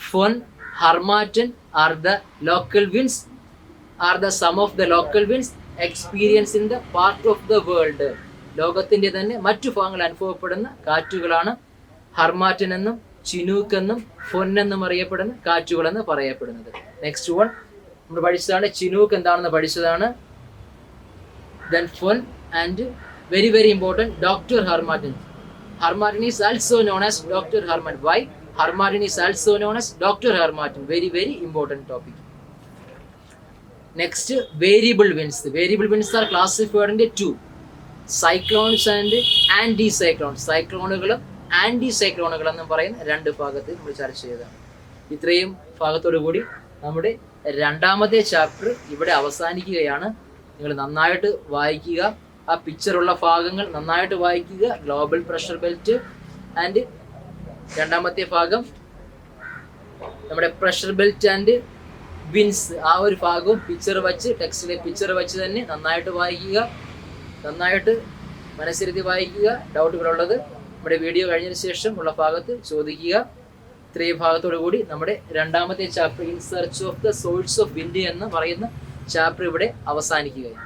foehn, harmattan are the local winds, are the some of the local winds experienced in the part of the world. ലോകത്തിൻ്റെ തന്നെ മറ്റു ഭാഗങ്ങൾ അനുഭവപ്പെടുന്ന കാറ്റുകളാണ് ഹർമാറ്റൻ എന്നും ചിനൂക്ക് എന്നും ഫൊൻ എന്നും അറിയപ്പെടുന്ന കാറ്റുകളെന്ന് പറയപ്പെടുന്നത്. നെക്സ്റ്റ് വൺ നമ്മൾ പഠിച്ചതാണ് ചിനൂക്ക് എന്താണെന്ന് പഠിച്ചതാണ്. Then foehn and very very important doctor harmattan. Harmattan is also known as doctor harmattan. Why? Harmattan is also known as doctor harmattan. Very very important topic. Next, variable winds. Variable winds are classified in 2, cyclones and anticyclones. സൈക്ലോണുകളും anti സൈക്ലോണുകൾ എന്നും പറയുന്ന 2 ഭാഗത്ത് നമ്മൾ ചർച്ച ചെയ്തതാണ്. ഇത്രയും ഭാഗത്തോടു കൂടി നമ്മുടെ 2ാമത്തെ ചാപ്റ്റർ ഇവിടെ അവസാനിക്കുകയാണ്. നിങ്ങൾ നന്നായിട്ട് വായിക്കുക, ആ പിക്ചറുള്ള ഭാഗങ്ങൾ നന്നായിട്ട് വായിക്കുക. ഗ്ലോബൽ പ്രഷർ ബെൽറ്റ് ആൻഡ് 2ാമത്തെ ഭാഗം നമ്മുടെ പ്രഷർ ബെൽറ്റ് ആൻഡ് വിൻസ്, ആ ഒരു ഭാഗവും പിക്ചർ വച്ച് ടെക്സ്റ്റിലെ പിക്ചർ വച്ച് തന്നെ നന്നായിട്ട് വായിക്കുക. നന്നായിട്ട് മനസ്സിരുത്തി വായിക്കുക. ഡൗട്ടുകളുള്ളത് നമ്മുടെ വീഡിയോ കഴിഞ്ഞതിന് ശേഷം ഉള്ള ഭാഗത്ത് ചോദിക്കുക. ഇത്രയും ഭാഗത്തോടു കൂടി നമ്മുടെ 2ാമത്തെ chapter in search of the source of wind എന്ന് പറയുന്ന ചാപ്റ്റർ ഇവിടെ അവസാനിക്കുകയാണ്.